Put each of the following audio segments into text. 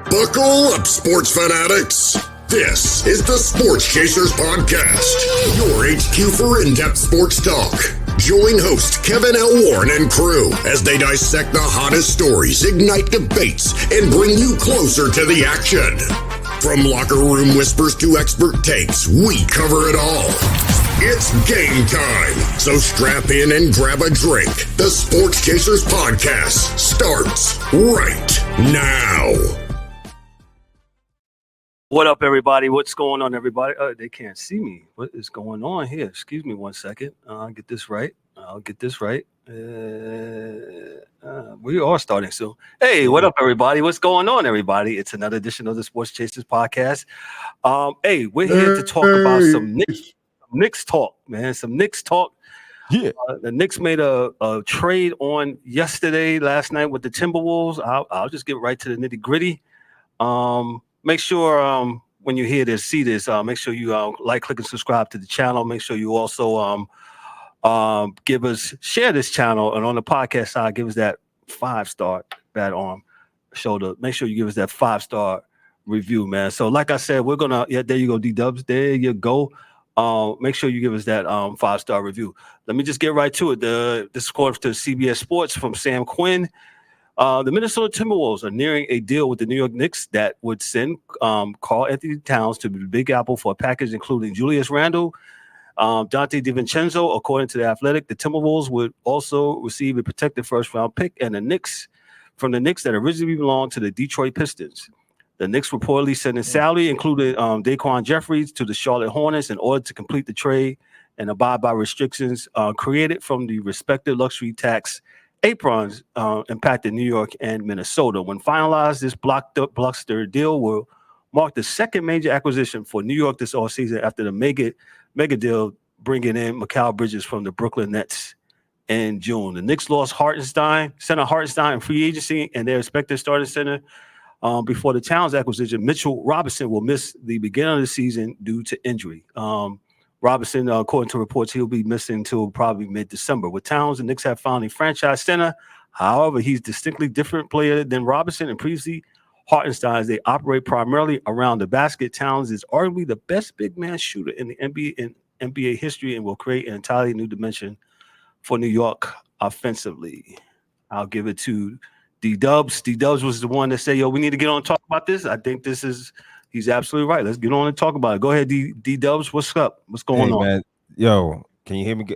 Buckle up, sports fanatics. This is the Sports Chasers Podcast, your HQ for in-depth sports talk. Join host Kevin L. Warren and crew as they dissect the hottest stories, ignite debates, and bring you closer to the action. From locker room whispers to expert takes, we cover it all. It's game time, so strap in and grab a drink. The Sports Chasers Podcast starts right now. What up, everybody? What's going on, everybody? They can't see me. What is going on here? Excuse me 1 second. I'll get this right. We are starting soon. Hey, what up, everybody? What's going on, everybody? It's another edition of the Sports Chasers Podcast. Hey, we're here to talk about some Knicks talk, man. Some Knicks talk. Yeah. The Knicks made a trade on last night with the Timberwolves. I'll just get right to the nitty gritty. Make sure when you hear this, see this, make sure you like, click, and subscribe to the channel. Make sure you also share this channel, and on the podcast side, give us that 5-star bad arm shoulder. Make sure you give us that 5-star review, man. So like I said, we're gonna there you go, D-Dubs. There you go. Make sure you give us that 5-star review. Let me just get right to it. This is according to CBS Sports from Sam Quinn. The Minnesota Timberwolves are nearing a deal with the New York Knicks that would send Karl-Anthony Towns to the Big Apple for a package including Julius Randle, Donte DiVincenzo. According to The Athletic, the Timberwolves would also receive a protected first-round pick and from the Knicks that originally belonged to the Detroit Pistons. The Knicks reportedly sending salary, including Daquan Jeffries, to the Charlotte Hornets in order to complete the trade and abide by restrictions created from the respective luxury tax aprons impacted New York and Minnesota. When finalized, this blockbuster deal will mark the second major acquisition for New York this offseason after the mega deal bringing in Mikal Bridges from the Brooklyn Nets in June. The Knicks lost center Hartenstein in free agency, and their expected starting center before the Towns acquisition, Mitchell Robinson, will miss the beginning of the season due to injury. Robinson, according to reports, he'll be missing until probably mid-December. With Towns, the Knicks have found a franchise center. However, he's a distinctly different player than Robinson and previously Hartenstein. They operate primarily around the basket. Towns is arguably the best big man shooter in the NBA history and will create an entirely new dimension for New York offensively. I'll give it to D-Dubs. D-Dubs was the one that said, yo, we need to get on and talk about this. I think he's absolutely right. Let's get on and talk about it. Go ahead, D-Dubs. What's up? What's going on? Man. Yo, can you hear me?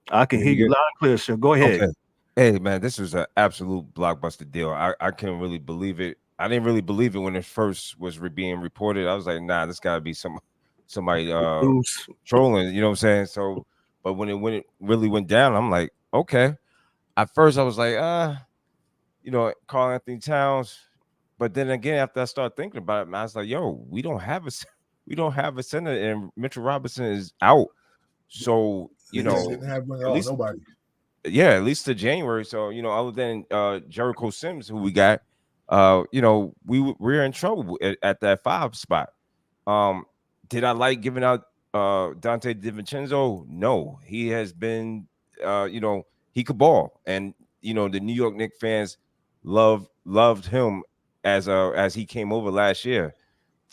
I can hear you loud and clear, sir. Go ahead. Okay. Hey, man, this was an absolute blockbuster deal. I can't really believe it. I didn't really believe it when it first was being reported. I was like, nah, this got to be somebody trolling. You know what I'm saying? So, but when it really went down, I'm like, okay. At first, I was like, Karl-Anthony Towns. But then again, after I started thinking about it, man, I was like, yo, we don't have a center, and Mitchell Robinson is out. So, didn't have nobody. Yeah, at least to January. So, other than Jericho Sims, who we got, we're in trouble at that 5 spot. Did I like giving out Donte DiVincenzo? No, he has been, he could ball, and the New York Knicks fans loved him as he came over last year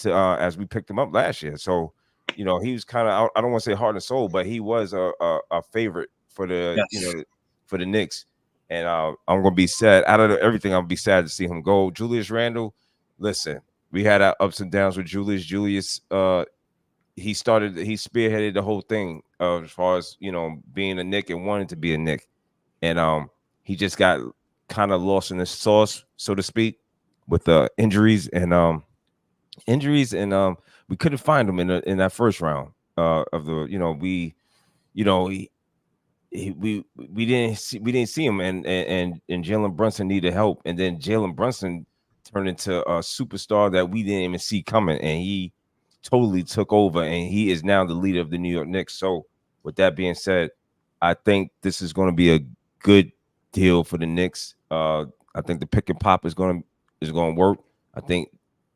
as we picked him up last year. So, he was kind of, I don't want to say heart and soul, but he was a favorite for the, for the Knicks. And I'm going to be sad. Out of everything, I'm going to be sad to see him go. Julius Randle, listen, we had our ups and downs with Julius. He spearheaded the whole thing as far as, being a Knick and wanting to be a Knick. And he just got kind of lost in the sauce, so to speak, with the injuries and we couldn't find him in that first round of the we didn't see him and Jalen Brunson needed help, and then Jalen Brunson turned into a superstar that we didn't even see coming, and he totally took over, and he is now the leader of the New York Knicks. So with that being said, I think this is going to be a good deal for the Knicks. I think the pick and pop is going to work. I think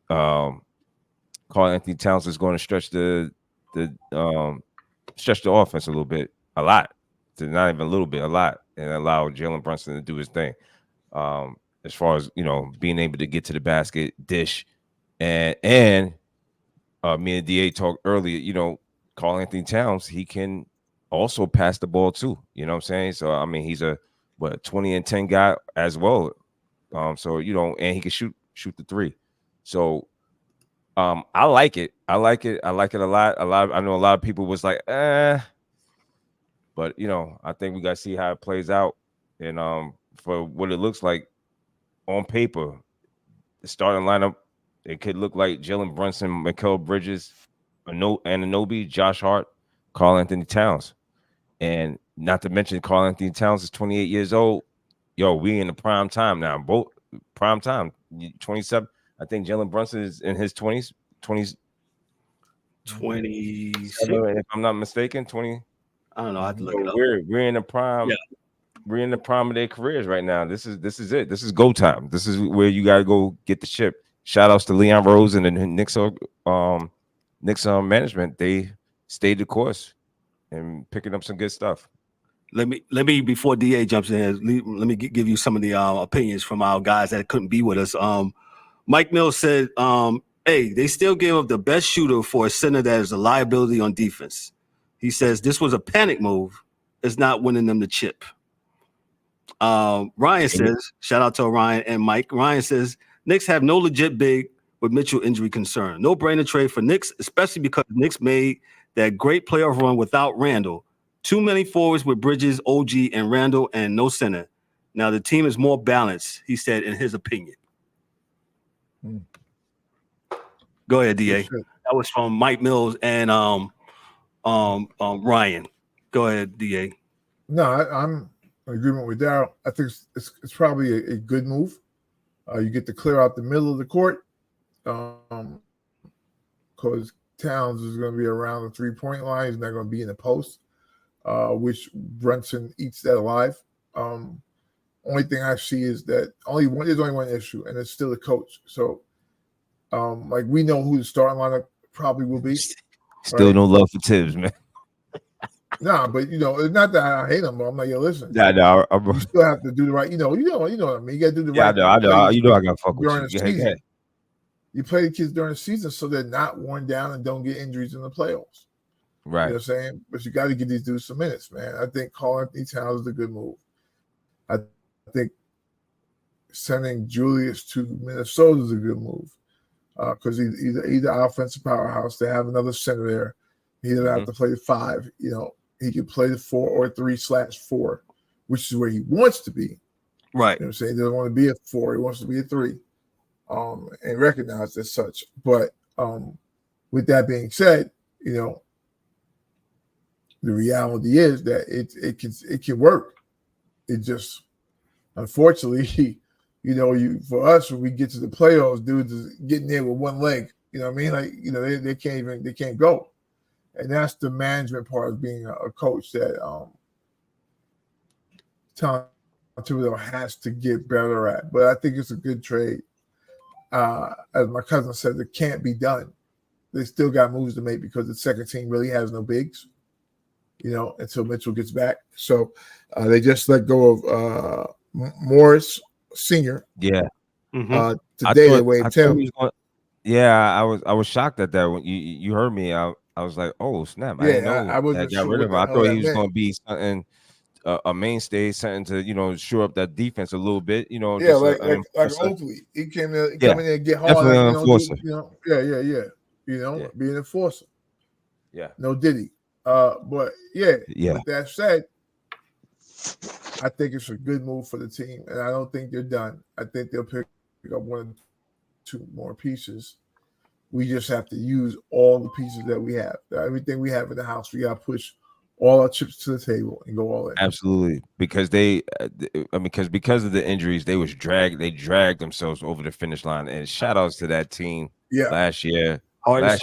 Karl-Anthony Towns is going to stretch the offense a little bit, not even a little bit, a lot, and allow Jalen Brunson to do his thing. as far as being able to get to the basket, dish, and me and DA talked earlier. Karl-Anthony Towns, he can also pass the ball too. You know what I'm saying? So I mean, he's a 20 and 10 guy as well. So and he can shoot the three. So I like it. I like it a lot. I know a lot of people was like, but I think we got to see how it plays out. And for what it looks like on paper, the starting lineup, it could look like Jalen Brunson, Mikal Bridges, Anunoby, Josh Hart, Karl-Anthony Towns. And not to mention Karl-Anthony Towns is 28 years old. Yo, we in the prime time now. Both prime time. 27. I think Jalen Brunson is in his 20s. 26. If I'm not mistaken, 20. I don't know. I have to look it up. We're in the prime. Yeah. We're in the prime of their careers right now. This is it. This is go time. This is where you gotta go get the chip. Shout outs to Leon Rose and the Knicks management. They stayed the course and picking up some good stuff. Let me before DA jumps in, let me give you some of the opinions from our guys that couldn't be with us. Mike Mills said, hey, they still gave up the best shooter for a center that is a liability on defense. He says this was a panic move. It's not winning them the chip. Ryan says, shout out to Ryan and Mike. Ryan says, Knicks have no legit big with Mitchell injury concern. No brainer trade for Knicks, especially because Knicks made that great playoff run without Randle. Too many forwards with Bridges, OG, and Randle, and no center. Now the team is more balanced, he said, in his opinion. Go ahead, DA. That was from Mike Mills and Ryan. Go ahead, DA. No, I'm in agreement with Daryl. I think it's probably a good move. You get to clear out the middle of the court because Towns is going to be around the 3-point line. He's not going to be in the post, which Brunson eats that alive. Only thing I see is that there's only one issue, and it's still the coach. So, we know who the starting lineup probably will be. Still right? No love for Tibbs, man. Nah, but it's not that I hate him. But I'm like, yo, listen. Yeah, no, you still have to do the right. You know what I mean. You got to do the right. I know. I got to fuck with you. Season. You play the kids during the season so they're not worn down and don't get injuries in the playoffs. Right. You know what I'm saying? But you got to give these dudes some minutes, man. I think Karl-Anthony Towns is a good move. I think sending Julius to Minnesota is a good move because he's an offensive powerhouse. They have another center there. He doesn't have to play the 5. He can play the 4 or 3/4, which is where he wants to be. Right. You know what I'm saying? He doesn't want to be a 4. He wants to be a 3. And recognized as such. But with that being said, the reality is that it can work. It just, unfortunately, for us, when we get to the playoffs, dudes is getting there with one leg. You know what I mean? They can't go. And that's the management part of being a coach that Tom Thibodeau has to get better at. But I think it's a good trade. As my cousin said, it can't be done. They still got moves to make because the second team really has no bigs, until Mitchell gets back. So they just let go of Morris Sr. Yeah. Today they waived him. I was shocked at that when you heard me. I was like, oh snap! I didn't know I wasn't got sure rid of him. I thought he was going to be something. A mainstay, something to shore up that defense a little bit, like Oakley, he came in there and get hard, be an enforcer. Yeah, no Diddy. But With that said, I think it's a good move for the team, and I don't think they're done. I think they'll pick up 1 or 2 more pieces. We just have to use all the pieces that we have. Everything we have in the house, we got to push all our chips to the table and go all in. Absolutely, because because of the injuries, they dragged themselves over the finish line. And shout outs to that team. Last year, they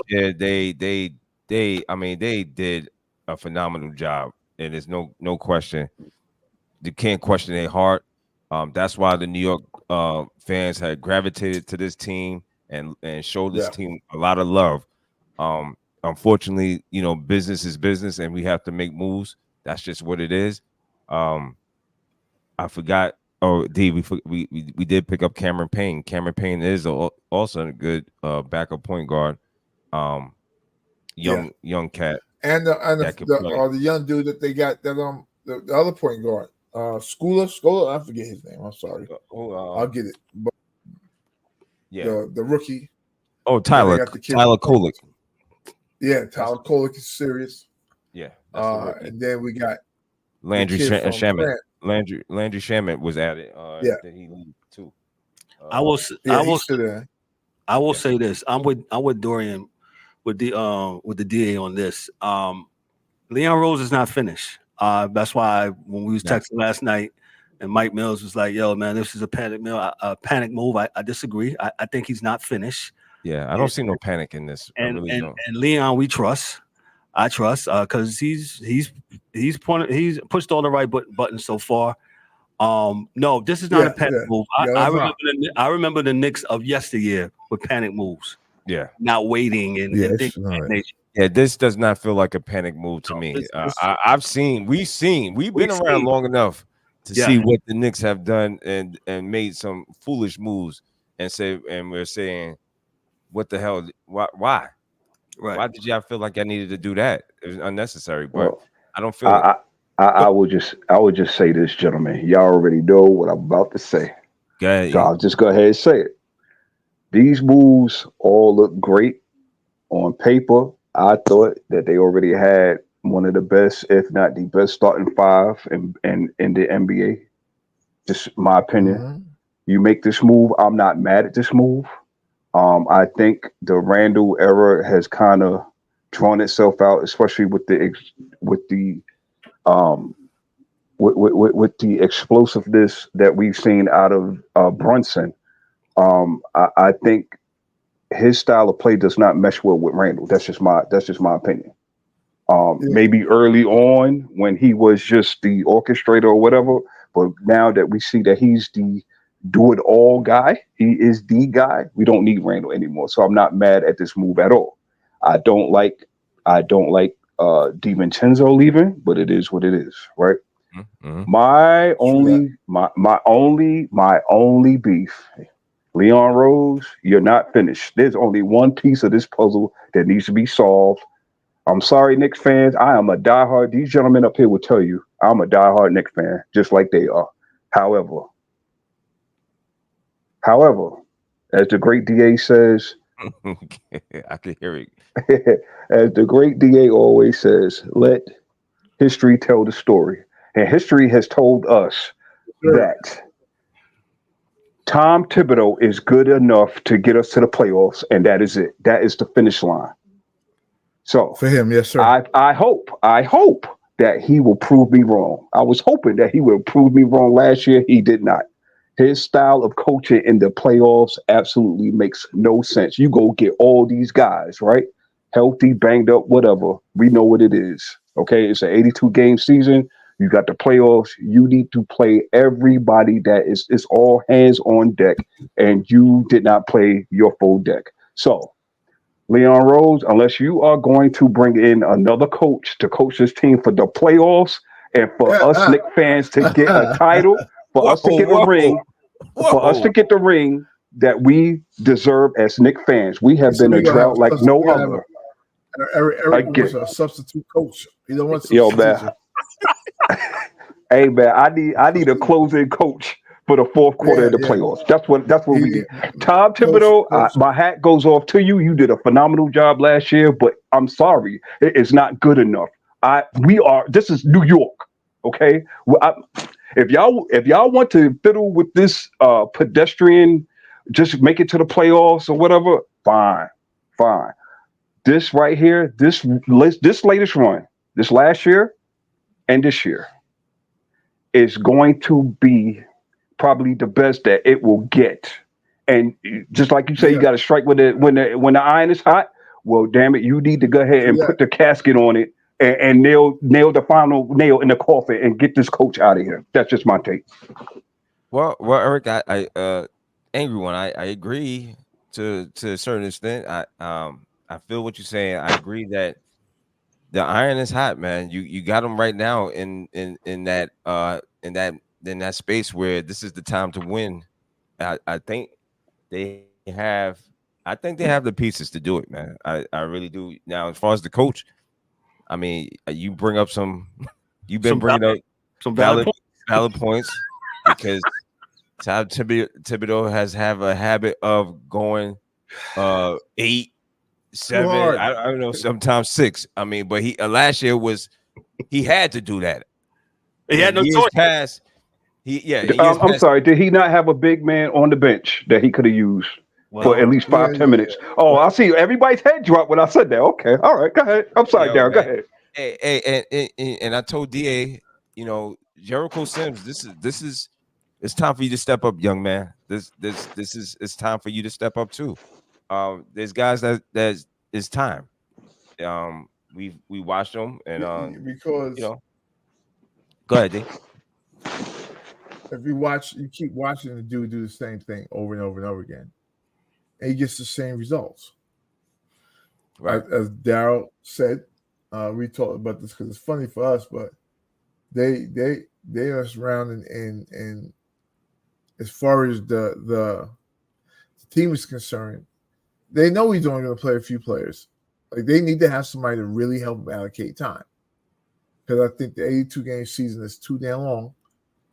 did a phenomenal job, and there's no question. You can't question their heart. That's why the New York fans had gravitated to this team and showed this team a lot of love. Unfortunately, business is business, and we have to make moves. That's just what it is. I forgot Oh, D, we did pick up Cameron Payne. Cameron Payne is also a good backup point guard. Young cat and that could play. the young dude that they got that the other point guard, Scholar. I forget his name. I'm sorry. I'll get it. But yeah, the rookie. Oh, Tyler Kolek. Yeah, Tyler Kolek is serious. Yeah, and then we got Landry Shamet. Landry Shamet was at it. Did he leave too? I will say this. I'm with Dorian with the DA on this. Leon Rose is not finished. That's why when we was texting last night, and Mike Mills was like, "Yo, man, this is a panic move." I disagree. I think he's not finished. Yeah, I don't see no panic in this. I really don't. And Leon, we trust. I trust because he's pushed all the right buttons so far. No, this is not a panic move. I remember the Knicks of yesteryear with panic moves. Yeah, not waiting and things of that nature. Yeah, this does not feel like a panic move to me. We've been around long enough to see what the Knicks have done and made some foolish moves and we're saying, what the hell? Why? Right. Why did y'all feel like I needed to do that? It was unnecessary, but I don't feel it. I would just say this, gentlemen. Y'all already know what I'm about to say. So I'll just go ahead and say it. These moves all look great on paper. I thought that they already had one of the best, if not the best, starting five in the NBA. Just my opinion. Mm-hmm. You make this move. I'm not mad at this move. I think the Randle era has kind of drawn itself out, especially with the explosiveness that we've seen out of Brunson. I think his style of play does not mesh well with Randle. That's just my opinion. Maybe early on when he was just the orchestrator or whatever, but now that we see that he's the do-it-all guy, he is the guy. We don't need Randle anymore. So I'm not mad at this move at all. I don't like DiVincenzo leaving, but it is what it is, right? Mm-hmm. My only beef, Leon Rose, you're not finished. There's only one piece of this puzzle that needs to be solved. I'm sorry, Knicks fans. I am a diehard. These gentlemen up here will tell you I'm a diehard Knicks fan, just like they are. However, as the great DA says, I can hear it. As the great DA always says, let history tell the story. And history has told us that Tom Thibodeau is good enough to get us to the playoffs, and that is it. That is the finish line. So for him, yes, sir. I hope that he will prove me wrong. I was hoping that he would prove me wrong last year. He did not. His style of coaching in the playoffs absolutely makes no sense. You go get all these guys, right? Healthy, banged up, whatever. We know what it is. Okay, it's an 82-game season. You got the playoffs. You need to play everybody that is all hands on deck, and you did not play your full deck. So, Leon Rose, unless you are going to bring in another coach to coach this team for the playoffs and for us Knicks fans to get a title, for us to get a ring, for us to get the ring that we deserve as Knicks fans. We have been a drought like no other. Eric was a substitute coach. You don't want yo, man. Hey, man, I need a closing coach for the fourth quarter of the playoffs. That's what we need. Tom Thibodeau, my hat goes off to you. You did a phenomenal job last year, but I'm sorry, it's not good enough. This is New York, okay? If y'all want to fiddle with this pedestrian, just make it to the playoffs or whatever, fine. This right here, this latest run, this last year and this year, is going to be probably the best that it will get. And just like you say, you got to strike when the iron is hot. Well, damn it, you need to go ahead and put the casket on it and nail the final nail in the coffin and get this coach out of here. That's just my take. Well, Eric, I angry one. I agree to a certain extent. I feel what you're saying. I agree that the iron is hot, man. You got them right now in that in that space where this is the time to win. I think they have the pieces to do it, man. I really do. Now, as far as the coach, I mean, you bring up you've been bringing up some valid points because Tom Thibodeau has a habit of going 8, 7. I don't know, sometimes 6. I mean, but he last year he had to do that. He had no years choice. past. I'm sorry. Did he not have a big man on the bench that he could have used for at least 5-10 minutes? Oh, I see. Everybody's head dropped when I said that. Okay, all right, go ahead. I'm sorry, Darryl. Go ahead. And I told Da, Jericho Sims, this is it's time for you to step up, young man. It's time for you to step up too. There's guys that it's time. We watched them and because go ahead, D. If you keep watching the dude do the same thing over and over and over again, and he gets the same results. Right. As Darryl said, we talked about this because it's funny for us, but they are surrounded in as far as the team is concerned, they know he's only going to play a few players. Like they need to have somebody to really help them allocate time. Because I think the 82-game season is too damn long,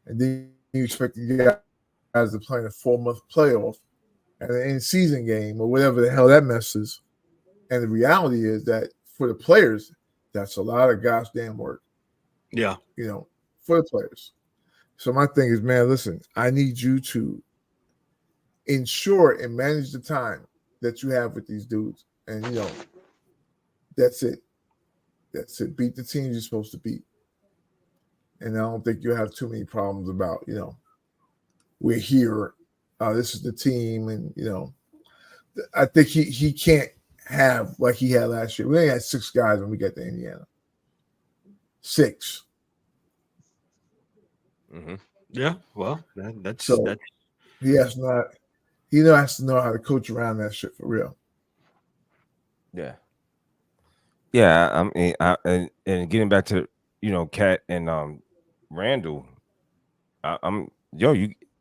and then you expect the guys to play in a 4-month playoff and an in-season game or whatever the hell that mess is. And the reality is that for the players, that's a lot of gosh damn work. Yeah. For the players. So my thing is, man, listen, I need you to ensure and manage the time that you have with these dudes. And, that's it. That's it. Beat the teams you're supposed to beat. And I don't think you have too many problems about, we're here. This is the team. And, I think he can't have like he had last year. We only had 6 guys when we got to Indiana. 6. Mm-hmm. Yeah, well, that's so that. He has to know how to coach around that shit for real. Yeah. I mean, and getting back to Cat and Randle,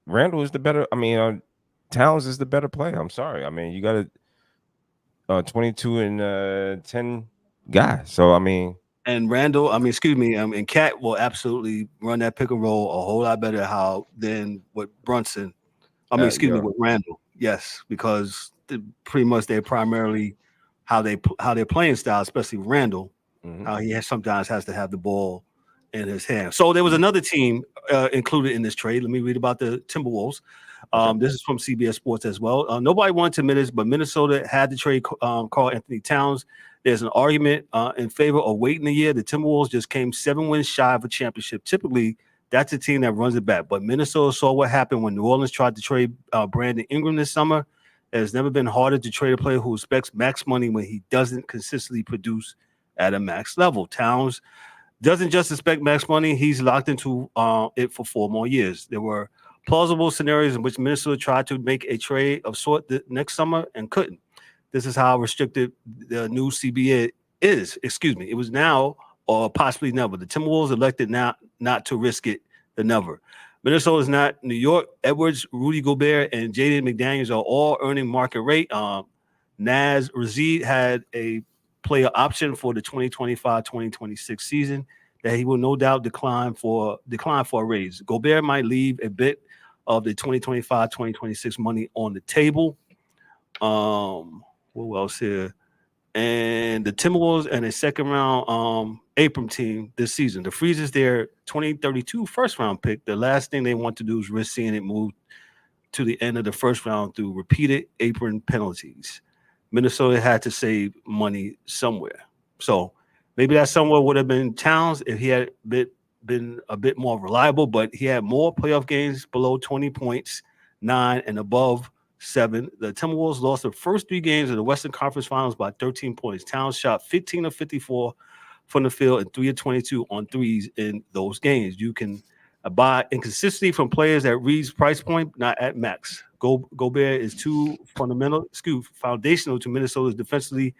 Randle is the better. I mean, Towns is the better player. I'm sorry. I mean, you got a 22 and 10 guy. So I mean. And Randle, and Cat will absolutely run that pick and roll a whole lot better than with Brunson. With Randle. Yes, because pretty much they're primarily how they're playing style, especially Randle. Mm-hmm. How he sometimes has to have the ball in his hand. So there was another team included in this trade. Let me read about the Timberwolves. This is from CBS Sports as well. Nobody wanted to admit this, but Minnesota had to trade Karl-Anthony Towns. There's an argument in favor of waiting a year. The Timberwolves just came 7 wins shy of a championship. Typically, that's a team that runs it back. But Minnesota saw what happened when New Orleans tried to trade Brandon Ingram this summer. It has never been harder to trade a player who expects max money when he doesn't consistently produce at a max level. Towns doesn't just expect max money. He's locked into it for 4 more years. There were plausible scenarios in which Minnesota tried to make a trade of sort next summer and couldn't. This is how restricted the new CBA is. It was now or possibly never. The Timberwolves elected not to risk it than never. Minnesota is not New York. Edwards, Rudy Gobert, and Jaden McDaniels are all earning market rate. Naz Reid had a player option for the 2025-2026 season that he will no doubt decline for a raise. Gobert might leave a bit of the 2025-2026 money on the table. What else here? And the Timberwolves and a second round Abram team this season. The Freezers, their 2032 first round pick. The last thing they want to do is risk seeing it move to the end of the first round through repeated apron penalties. Minnesota had to save money somewhere. So maybe that somewhere would have been Towns if he had been a bit more reliable, but he had more playoff games below 20 points, 9 and above 7. The Timberwolves lost the first 3 games of the Western Conference Finals by 13 points. Towns shot 15 of 54 from the field and 3 of 22 on threes in those games. You can buy inconsistency from players at Reed's price point, not at max. Gobert is too foundational to Minnesota's defensively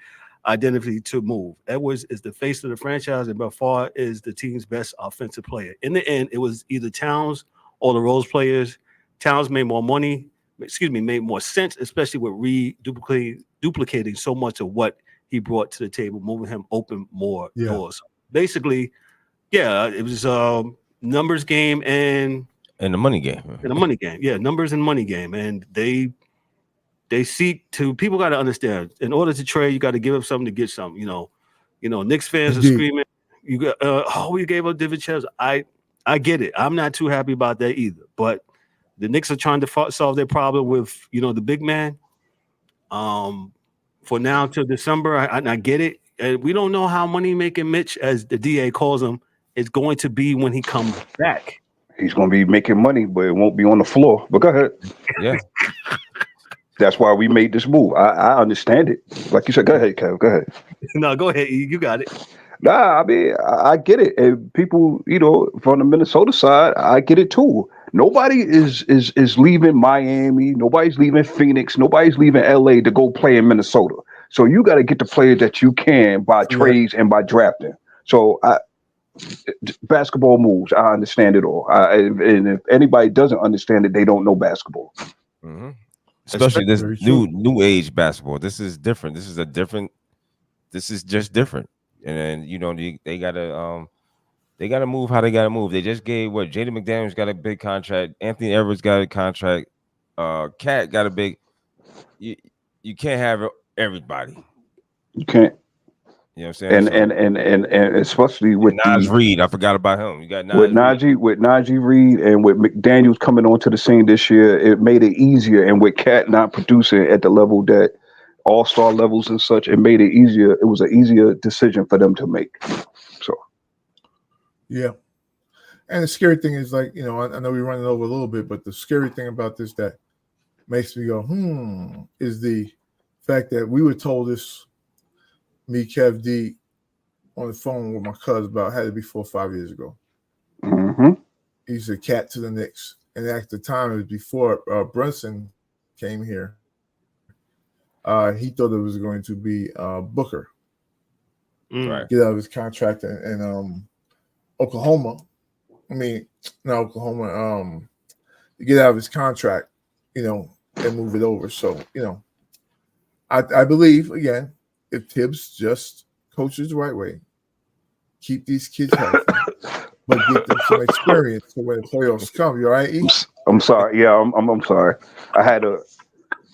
identity to move. Edwards is the face of the franchise and by far is the team's best offensive player. In the end, it was either Towns all the roles players. Towns made more money. Made more sense, especially with duplicating so much of what he brought to the table, moving him open more doors. Basically, it was numbers game and the money game. Numbers and money game, and they seek to. People got to understand. In order to trade, you got to give up something to get something. Knicks fans are screaming. You got we gave up DiVincenzo. I get it. I'm not too happy about that either. But the Knicks are trying to solve their problem with the big man. For now till December, I get it. And we don't know how money making Mitch, as the DA calls him, is going to be when he comes back. He's going to be making money, but it won't be on the floor. But go ahead. Yeah. That's why we made this move. I understand it. Like you said, go ahead, Kev. Go ahead. No, go ahead. You got it. Nah, I mean, I get it. And people, from the Minnesota side, I get it too. Nobody is leaving Miami. Nobody's leaving Phoenix. Nobody's leaving LA to go play in Minnesota. So you got to get the players that you can by trades and by drafting. So basketball moves, I understand it all. And if anybody doesn't understand it, they don't know basketball. Mm-hmm. Especially this new age basketball. This is different. This is just different. And then they gotta move how they gotta move. They just gave Jaden McDaniels got a big contract. Anthony Edwards got a contract. Cat got a big. You can't have everybody. You can't. You know what I'm saying? And especially with Naj Reed, I forgot about him. You got Najee Reed and with McDaniels coming onto the scene this year, it made it easier. And with Cat not producing at the level that all-star levels and such, it made it easier. It was an easier decision for them to make. So, yeah. And the scary thing is, I know we're running over a little bit, but the scary thing about this that makes me go, is the fact that we were told this. Me, Kev D, on the phone with my cousin had to be 4 or 5 years ago. Mm-hmm. He's a Cat to the Knicks. And at the time, it was before Brunson came here. He thought it was going to be Booker. Right. Get out of his contract in Oklahoma. I mean, not Oklahoma. Get out of his contract, and move it over. So, I believe, again, if Tibbs just coaches the right way, keep these kids healthy, but get them some experience so when the playoffs come, you all right, E? I'm sorry. Yeah, I'm sorry. I had a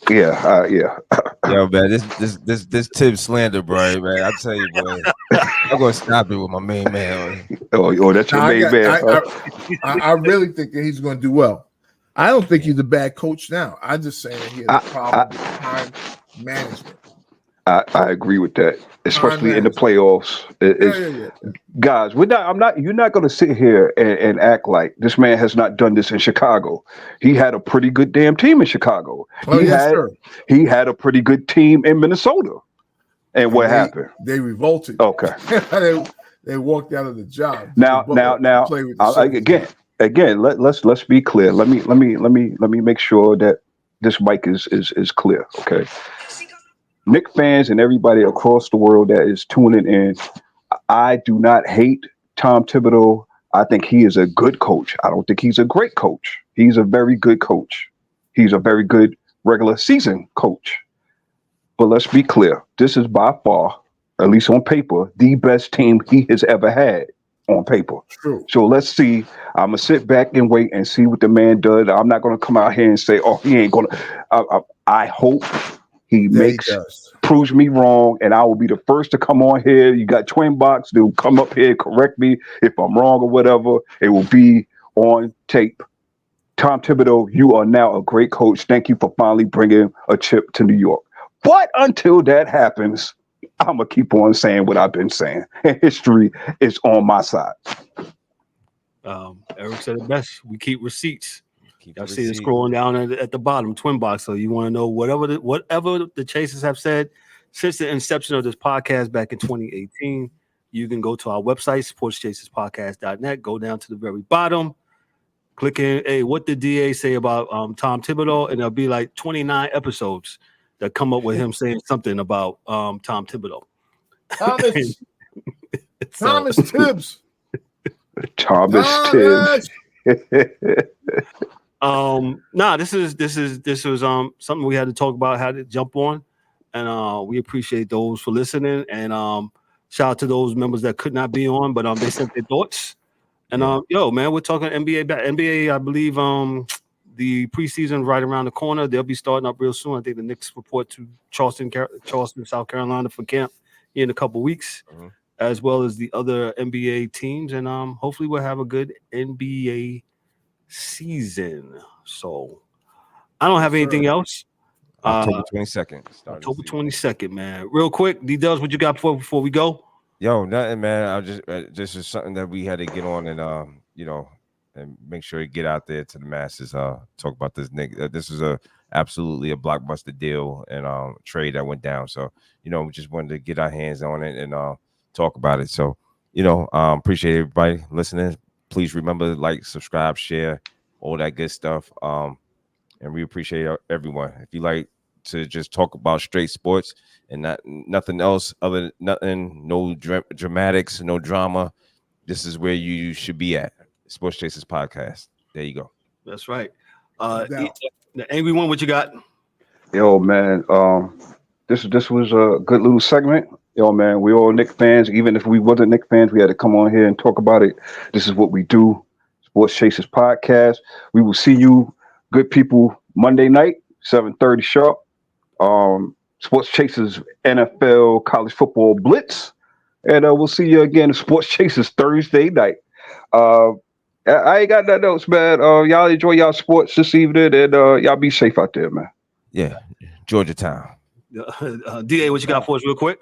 Yo, man, this Tibbs slander, bro, man. I tell you, boy, I'm gonna stop it with my main man. Oh, that's your main man. I really think that he's going to do well. I don't think he's a bad coach now. I'm just saying that he has a problem with time management. I agree with that, especially in the playoffs. Guys, you're not going to sit here and act like this man has not done this in Chicago. He had a pretty good damn team in Chicago. He had a pretty good team in Minnesota. And what happened? They revolted. Okay. they walked out of the job. Now, again, let's be clear. Let me make sure that this mic is clear. Okay. Knicks fans and everybody across the world that is tuning in, I do not hate Tom Thibodeau. I think he is a good coach. I don't think he's a great coach. He's a very good coach. He's a very good regular season coach. But let's be clear. This is by far, at least on paper, the best team he has ever had on paper. True. So let's see. I'm going to sit back and wait and see what the man does. I'm not going to come out here and say, he ain't going to. I hope he proves me wrong, and I will be the first to come on here. You got Twin Box to come up here, correct me if I'm wrong or whatever. It will be on tape. Tom Thibodeau, you are now a great coach. Thank you for finally bringing a chip to New York. But until that happens, I'm going to keep on saying what I've been saying. And history is on my side. Eric said it best. We keep receipts. Y'all see it scrolling down at the bottom, Twin Box. So you want to know whatever the Chasers have said since the inception of this podcast back in 2018, you can go to our website, sportschaserspodcast.net, go down to the very bottom, click in, hey, what did DA say about Tom Thibodeau? And there'll be like 29 episodes that come up with him saying something about Tom Thibodeau. Thomas Tibbs. Thomas Tibbs. This was something we had to talk about, had to jump on, and we appreciate those for listening, and shout out to those members that could not be on, but they sent their thoughts. And yo, man, we're talking NBA. NBA, I believe the preseason right around the corner. They'll be starting up real soon. I think the Knicks report to Charleston, South Carolina for camp here in a couple weeks, as well as the other NBA teams, and hopefully we'll have a good NBA season. So I don't have anything else. October 22nd. October 22nd, man. Real quick, D-Dubs, what you got before we go? Yo, nothing, man. I just this is something that we had to get on and and make sure to get out there to the masses. Talk about this Nick. This is absolutely a blockbuster deal and trade that went down. So we just wanted to get our hands on it and talk about it. So appreciate everybody listening. Please remember to like, subscribe, share, all that good stuff. And we appreciate everyone. If you like to just talk about straight sports and nothing else other than no dramatics, no drama, this is where you should be at. Sports Chasers Podcast. There you go. That's right. The Angry One, what you got? Yo, man. This was a good little segment. Yo, man, we all Knicks fans. Even if we wasn't Knicks fans, we had to come on here and talk about it. This is what we do. Sports Chasers Podcast. We will see you, good people, Monday night, 7:30 sharp. Sports Chasers NFL College Football Blitz. And we'll see you again in Sports Chasers Thursday night. I ain't got nothing else, man. Y'all enjoy y'all sports this evening, and y'all be safe out there, man. Yeah, Georgia Town. DA, what you got for us real quick?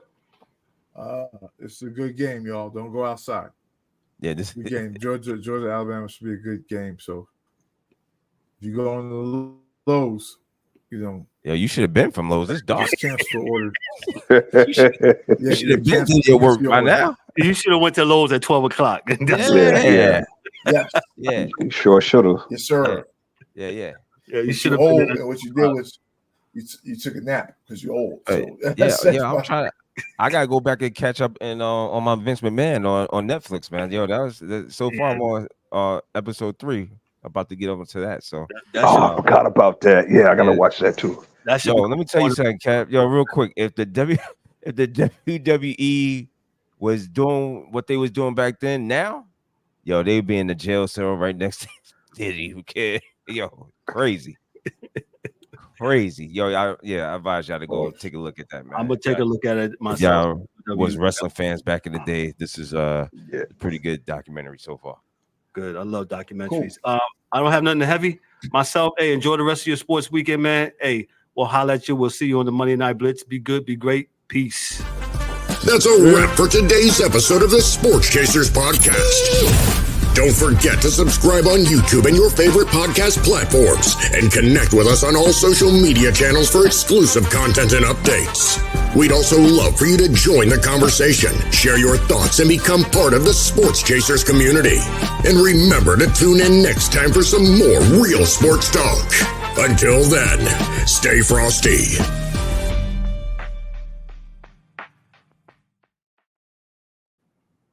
It's a good game, y'all. Don't go outside. Yeah, this good game. Georgia, Alabama should be a good game. So if you go on the Lowe's, yeah, you should have been from Lowe's. It's dark. Cancel order. You should have been to your work by now. You should have went to Lowe's at 12 o'clock. Yeah. You sure should have. Yes, sir. Yeah. You should have. Old, and what you did was you took a nap because you're old. So I'm trying. I gotta go back and catch up and on my Vince McMahon on Netflix, man. Yo, so far I'm on episode 3. About to get over to that. So I forgot about that. Yeah, I gotta watch that too. Yo, let me tell you something, Cap. Yo, real quick. If the WWE was doing what they was doing back then, now, yo, they'd be in the jail cell right next to Diddy. Who cares? Yo, crazy. Yo, I advise y'all to go take a look at that, man. I'm gonna take a look at it myself. Y'all was wrestling fans back in the day. This is a pretty good documentary so far. Good. I love documentaries. Cool. I don't have nothing heavy. Myself, hey, enjoy the rest of your sports weekend, man. Hey, we'll holler at you. We'll see you on the Monday Night Blitz. Be good, be great. Peace. That's a wrap for today's episode of the Sports Chasers Podcast. Don't forget to subscribe on YouTube and your favorite podcast platforms and connect with us on all social media channels for exclusive content and updates. We'd also love for you to join the conversation, share your thoughts, and become part of the Sports Chasers community. And remember to tune in next time for some more real sports talk. Until then, stay frosty.